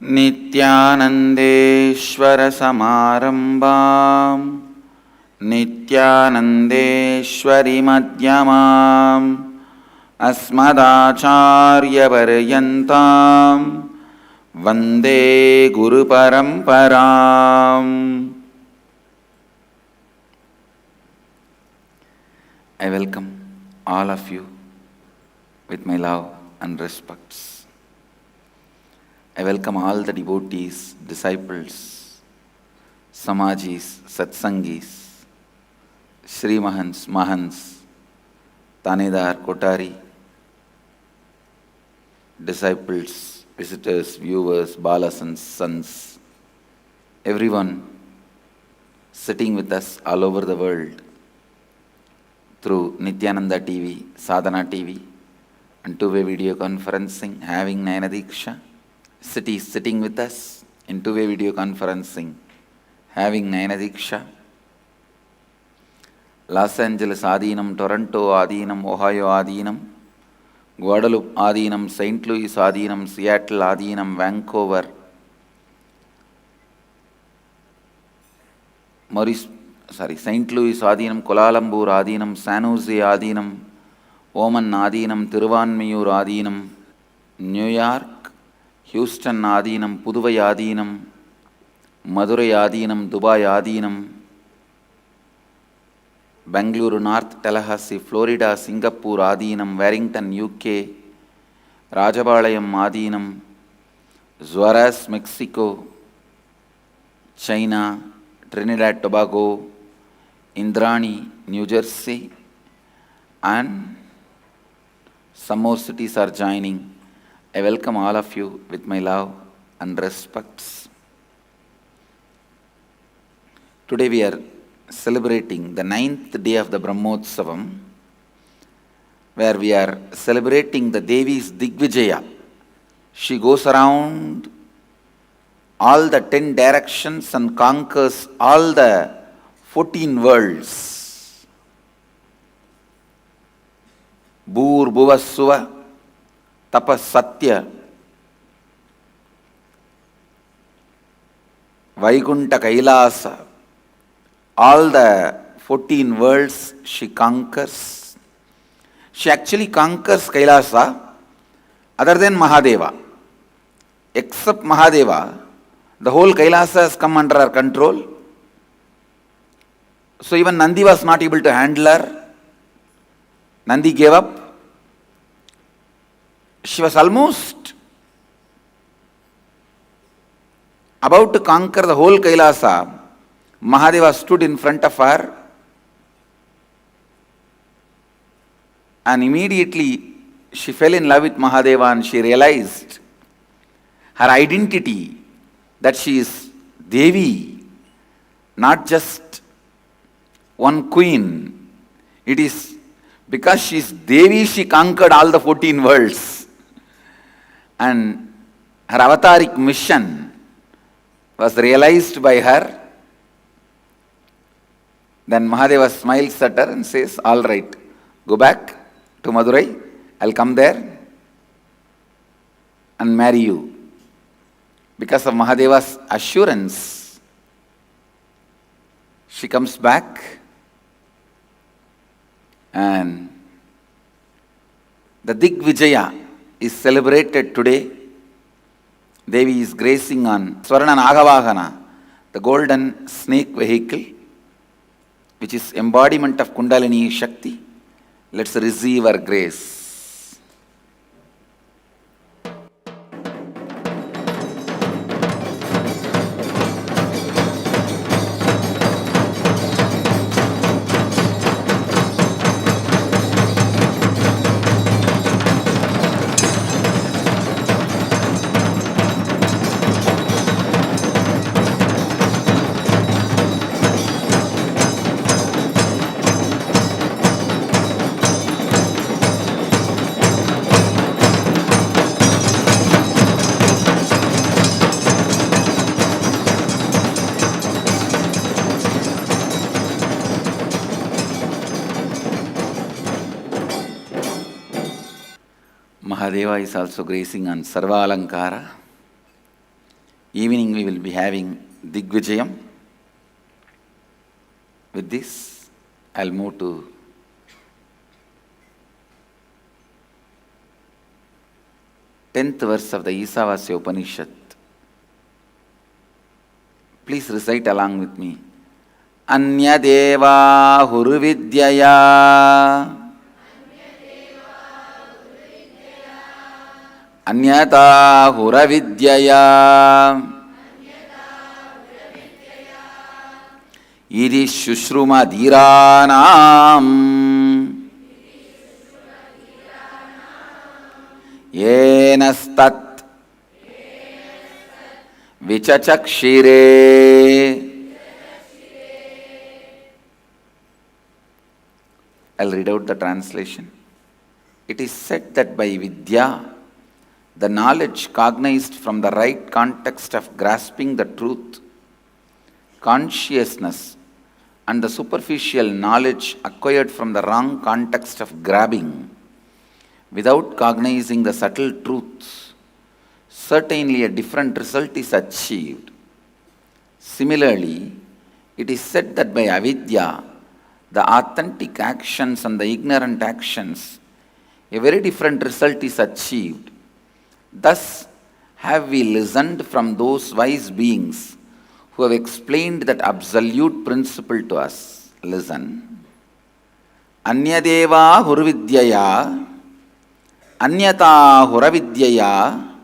नित्यानन्देश्वरसमारम्भां नित्यानन्देश्वरीमध्यमाम् अस्मदाचार्यपर्यन्तां वन्दे गुरुपरम्पराम्. I welcome all of you with my love and respects. I welcome all the devotees, disciples, Samajis, Satsangis, Sri Mahants, Mahants, Tanedar, Kotari, disciples, visitors, viewers, Balas and sons, everyone sitting with us all over the world through Nityananda TV, Sadhana TV, and two-way video conferencing, having Nayana Diksha. Cities sitting with us in two-way video conferencing, having Nayana Diksha. Los Angeles Adinam, Toronto Adinam, Ohio Adinam, Guadalupe Adinam, St. Louis Adinam, Seattle Adinam, Vancouver, St. Louis Adinam, Kuala Lumpur Adinam, San Jose Adinam, Oman Adinam, Thiruvanmiyur Adinam, New York, Houston Adinam, Puduvai Adinam, Madurai Adinam, Dubai Adinam, Bangalore, North Tallahassee, Florida, Singapore Adinam, Warrington, UK, Rajabalayam Adinam, Juarez, Mexico, China, Trinidad, Tobago, Indrani, New Jersey, and some more cities are joining. I welcome all of you with my love and respects. Today we are celebrating the 9th day of the Brahmotsavam, where we are celebrating the Devi's Digvijaya. She goes around all the 10 directions and conquers all the 14 worlds. Bhur Bhuvasuva Tapas Satya Vaikunta Kailasa, all the 14 worlds she conquers. She actually conquers Kailasa other than Mahadeva. Except Mahadeva, the whole Kailasa has come under her control. So even Nandi was not able to handle her. Nandi gave up. She was almost about to conquer the whole Kailasa. Mahadeva stood in front of her and immediately she fell in love with Mahadeva and she realized her identity, that she is Devi, not just one queen. It is because she is Devi she conquered all the 14 worlds. And her avataric mission was realized by her. Then Mahadeva smiles at her and says, all right, go back to Madurai, I'll come there and marry you. Because of Mahadeva's assurance, she comes back and the Digvijaya is celebrated today. Devi is gracing on Swarna Nagavahana, the golden snake vehicle, which is embodiment of Kundalini Shakti. Let's receive her grace. Mahadeva is also gracing on Sarva Alankara. Evening we will be having Digvijayam. With this, I'll move to tenth verse of the Isavasya Upanishad. Please recite along with me. Anyadeva Huruvidyaya Anyata Huravidyaya Iri Shushruma Dhiranam Yenastat Vichachakshire. I'll read out the translation. It is said that by Vidya, the knowledge cognized from the right context of grasping the truth, consciousness, and the superficial knowledge acquired from the wrong context of grabbing, without cognizing the subtle truths, certainly a different result is achieved. Similarly, it is said that by avidya, the authentic actions and the ignorant actions, a very different result is achieved. Thus have we listened from those wise beings who have explained that absolute principle to us. Listen. Anyadeva Hurvidyaya Anyata Huravidyaya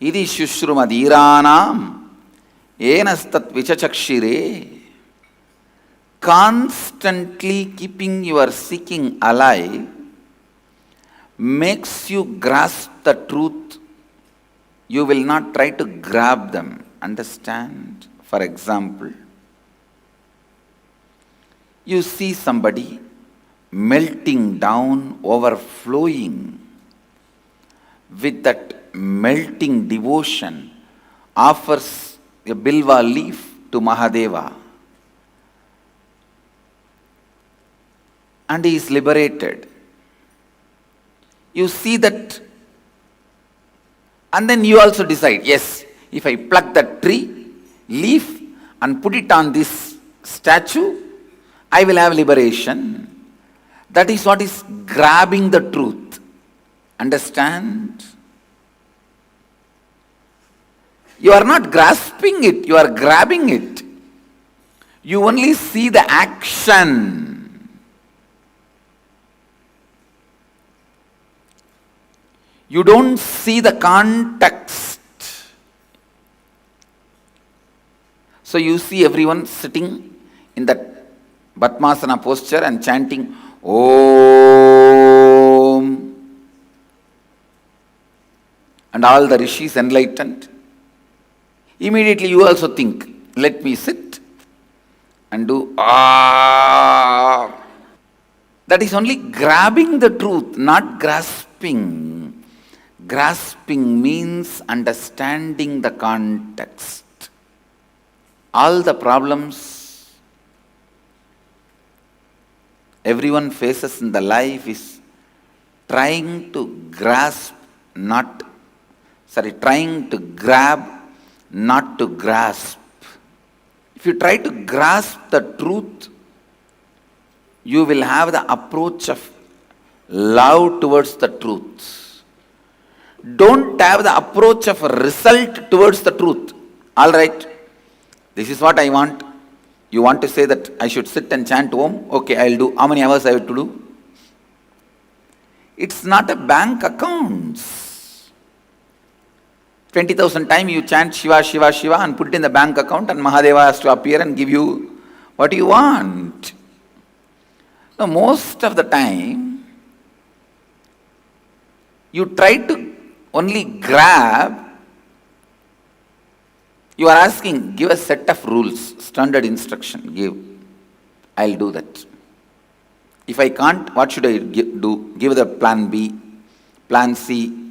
Idi Shushruma Dhiranam Enastat Vichachakshire. Constantly keeping your seeking alive makes you grasp the truth. You will not try to grab them. Understand? For example, you see somebody melting down, overflowing with that melting devotion, offers a bilva leaf to Mahadeva, and he is liberated. You see that, and then you also decide, yes, if I pluck that tree leaf and put it on this statue, I will have liberation. That is what is grabbing the truth. Understand? You are not grasping it, you are grabbing it. You only see the action. You don't see the context. So you see everyone sitting in that Padmasana posture and chanting Om, and all the rishis enlightened. Immediately you also think, let me sit and do Ah. That is only grabbing the truth, not grasping. Grasping means understanding the context. All the problems everyone faces in the life is trying to grab, not to grasp. If you try to grasp the truth, you will have the approach of love towards the truth. Don't have the approach of a result towards the truth. All right, this is what I want. You want to say that I should sit and chant Om? Okay, I'll do. How many hours I have to do? It's not a bank account. 20,000 times you chant Shiva, Shiva, Shiva and put it in the bank account and Mahadeva has to appear and give you what you want. Now, most of the time, you try to only grab. You are asking, give a set of rules, standard instruction, give. I'll do that. If I can't, what should I do? Give the plan B, plan C.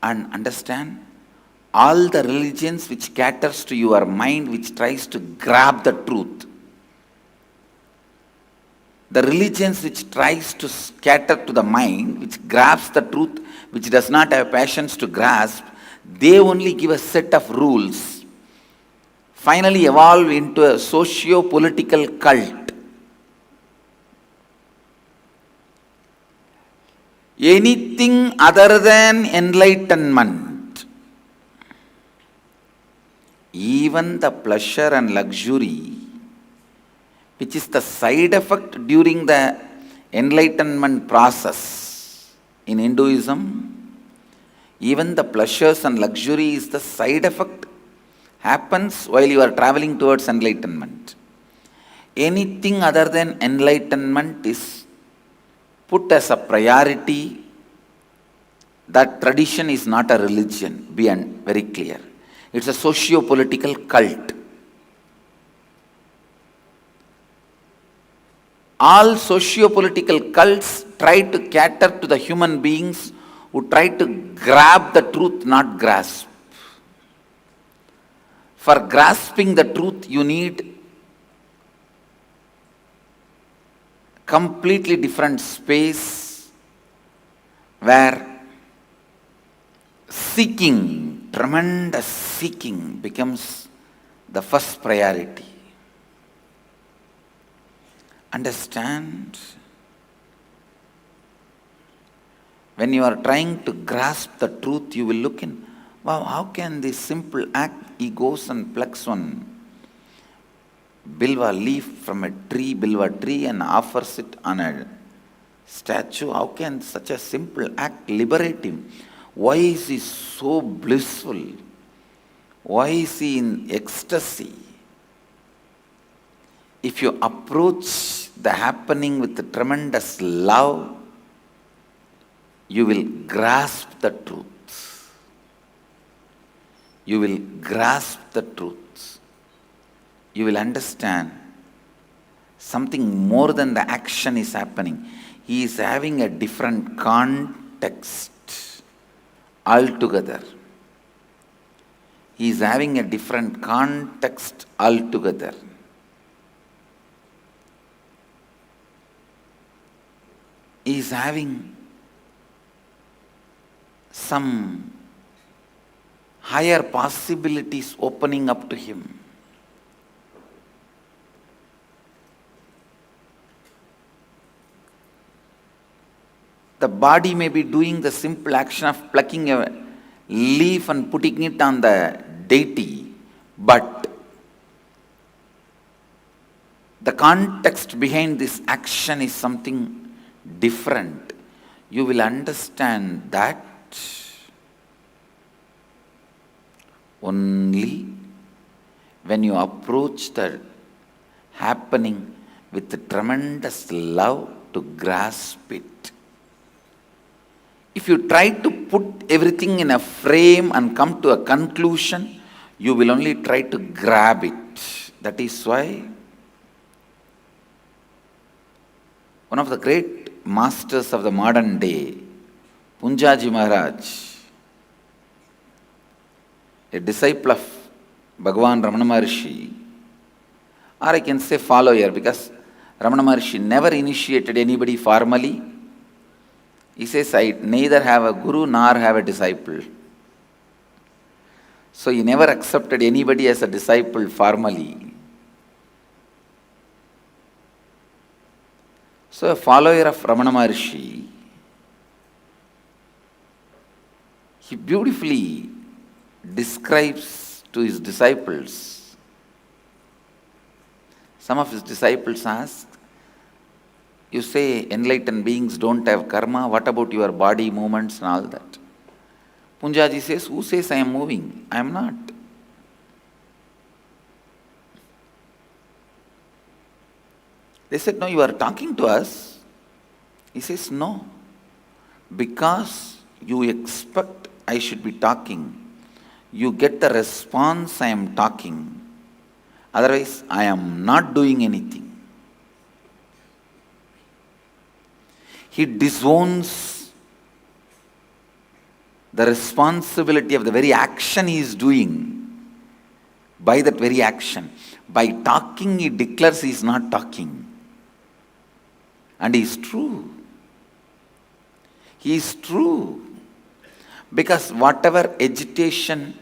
And understand, all the religions which caters to your mind, which tries to grab the truth, the religions which tries to cater to the mind, which grabs the truth, which does not have passions to grasp, They only give a set of rules, finally evolve into a socio-political cult. Anything other than enlightenment, even the pleasure and luxury, which is the side effect during the enlightenment process in Hinduism, even the pleasures and luxury is the side effect, happens while you are traveling towards enlightenment. Anything other than enlightenment is put as a priority. That tradition is not a religion, be very clear. It's a socio-political cult. All socio-political cults try to cater to the human beings who try to grab the truth, not grasp. For grasping the truth, you need completely different space where seeking, tremendous seeking becomes the first priority. Understand? When you are trying to grasp the truth, you will look in, wow, how can this simple act, he goes and plucks one bilva leaf from a tree, bilva tree, and offers it on a statue. How can such a simple act liberate him? Why is he so blissful? Why is he in ecstasy? If you approach the happening with a tremendous love, you will grasp the truth. You will grasp the truth. You will understand something more than the action is happening. He is having a different context altogether. He is having a different context altogether. He is having some higher possibilities opening up to him. The body may be doing the simple action of plucking a leaf and putting it on the deity, but the context behind this action is something different. You will understand that only when you approach the happening with tremendous love to grasp it. If you try to put everything in a frame and come to a conclusion, you will only try to grab it. That is why one of the great masters of the modern day, Punjaji Maharaj, a disciple of Bhagavan Ramana Maharshi, or I can say follower, because Ramana Maharshi never initiated anybody formally. He says, I neither have a guru nor have a disciple. So he never accepted anybody as a disciple formally. So a follower of Ramana Maharshi, he beautifully describes to his disciples. Some of his disciples ask, you say enlightened beings don't have karma, what about your body movements and all that? Punjaji says, who says I am moving? I am not. They said, no, you are talking to us. He says, no, because you expect I should be talking. You get the response I am talking. Otherwise, I am not doing anything. He disowns the responsibility of the very action he is doing by that very action. By talking, he declares he is not talking. And he is true. He is true. Because whatever agitation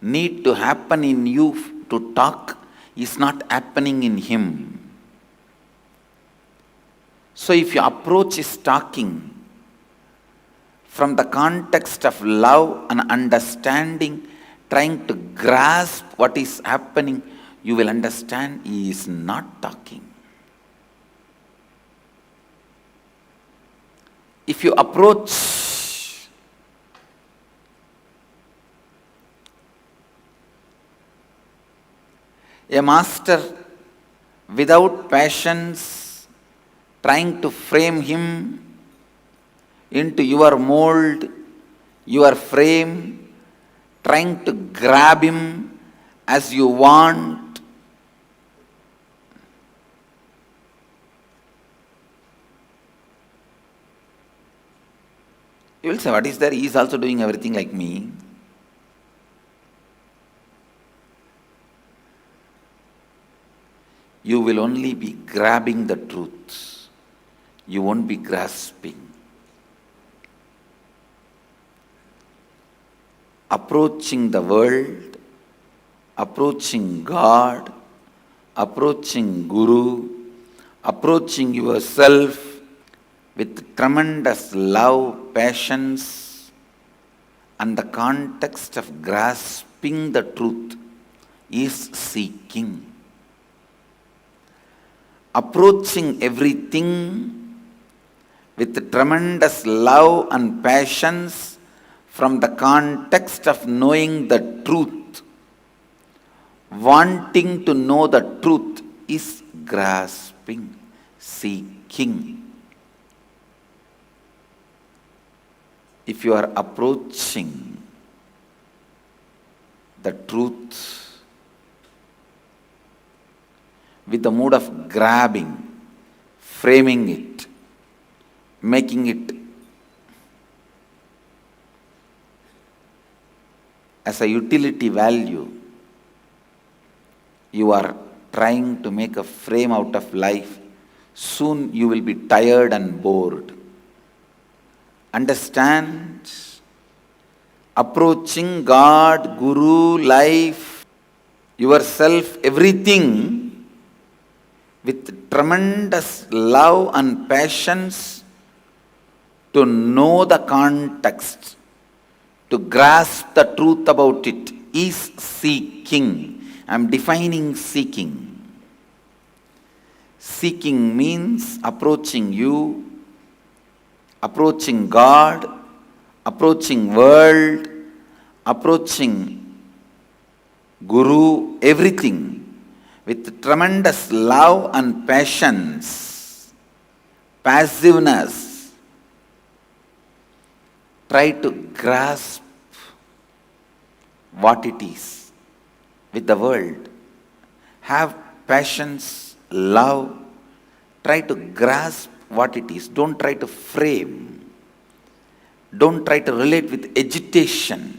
need to happen in you to talk is not happening in him. So if your approach is talking from the context of love and understanding, trying to grasp what is happening, you will understand he is not talking. If you approach a master without patience, trying to frame him into your mold, your frame, trying to grab him as you want, you will say, what is there? He is also doing everything like me. You will only be grabbing the truth. You won't be grasping. Approaching the world, approaching God, approaching Guru, approaching yourself with tremendous love, patience, and the context of grasping the truth is seeking. Approaching everything with tremendous love and patience from the context of knowing the truth, wanting to know the truth is grasping, seeking. If you are approaching the truth with the mood of grabbing, framing it, making it as a utility value, you are trying to make a frame out of life, soon you will be tired and bored. Understand? Approaching God, Guru, life, yourself, everything with tremendous love and patience to know the context, to grasp the truth about it is seeking. I am defining seeking. Seeking means approaching you, approaching God, approaching world, approaching Guru, everything with tremendous love and patience, passiveness. Try to grasp what it is with the world. Have patience, love. Try to grasp what it is. Don't try to frame. Don't try to relate with agitation.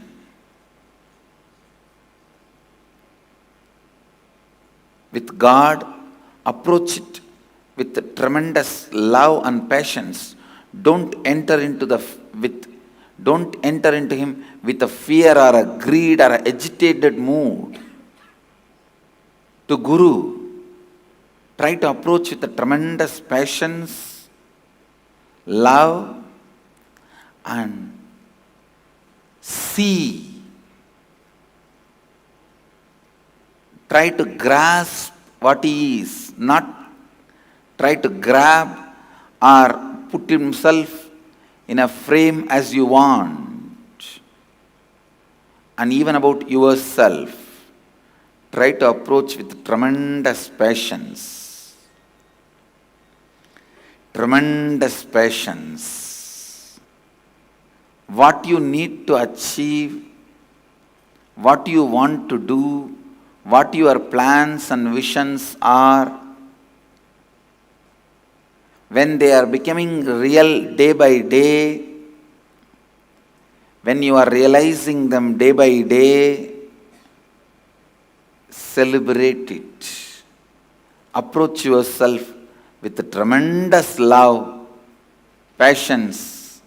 With God, approach it with tremendous love and patience. Don't enter into him with a fear or a greed or an agitated mood. To Guru, try to approach with a tremendous patience, love, and see. Try to grasp what he is, not try to grab or put himself in a frame as you want. And even about yourself, try to approach with tremendous patience. Tremendous patience. What you need to achieve, what you want to do, what your plans and visions are, when they are becoming real day by day, when you are realizing them day by day, celebrate it. Approach yourself with tremendous love, patience,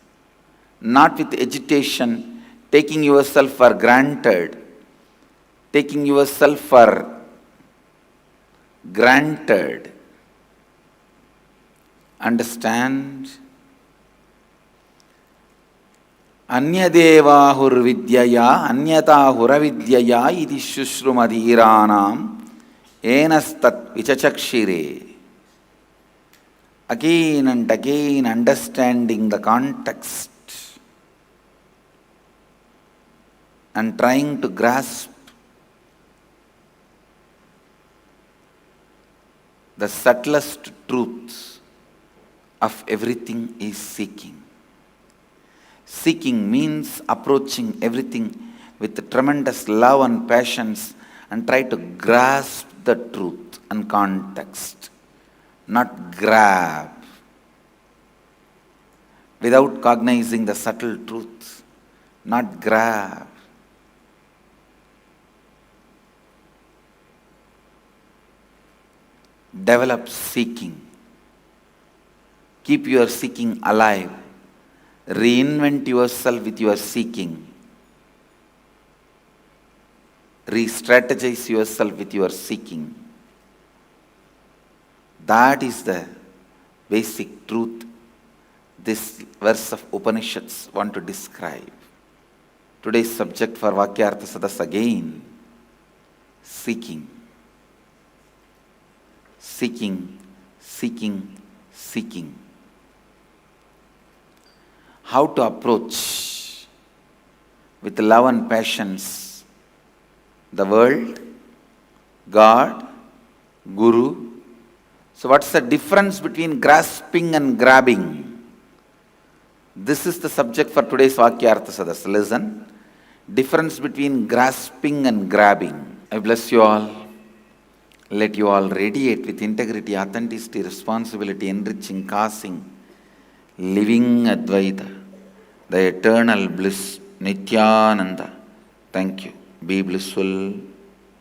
not with agitation, taking yourself for granted, taking yourself for granted. Understand? Anyadevahurvidyaya anyatahuravidyaya iti shushrumadhiranam enastat vichachakshire. Again and again understanding the context and trying to grasp the subtlest truths of everything is seeking. Seeking means approaching everything with tremendous love and passions and try to grasp the truth and context, not grab, without cognizing the subtle truths, not grab. Develop seeking. Keep your seeking alive. Reinvent yourself with your seeking. Re-strategize yourself with your seeking. That is the basic truth this verse of Upanishads want to describe. Today's subject for Vakyartha Sadas again, seeking. Seeking, seeking, seeking. How to approach with love and passions the world, God, Guru. So what's the difference between grasping and grabbing? This is the subject for today's Vakyartha Sadas. Listen. Difference between grasping and grabbing. I bless you all. Let you all radiate with integrity, authenticity, responsibility, enriching, causing, living Advaita, the eternal bliss, Nityananda. Thank you. Be blissful.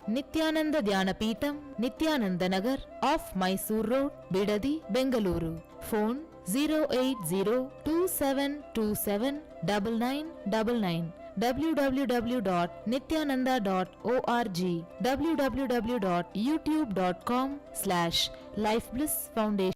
Nityananda Dhyanapitham, Nityananda Nagar, off Mysore Road, Bidadi, Bengaluru. Phone 08027279999. www.nityananda.org. www.youtube.com/lifeblissfoundation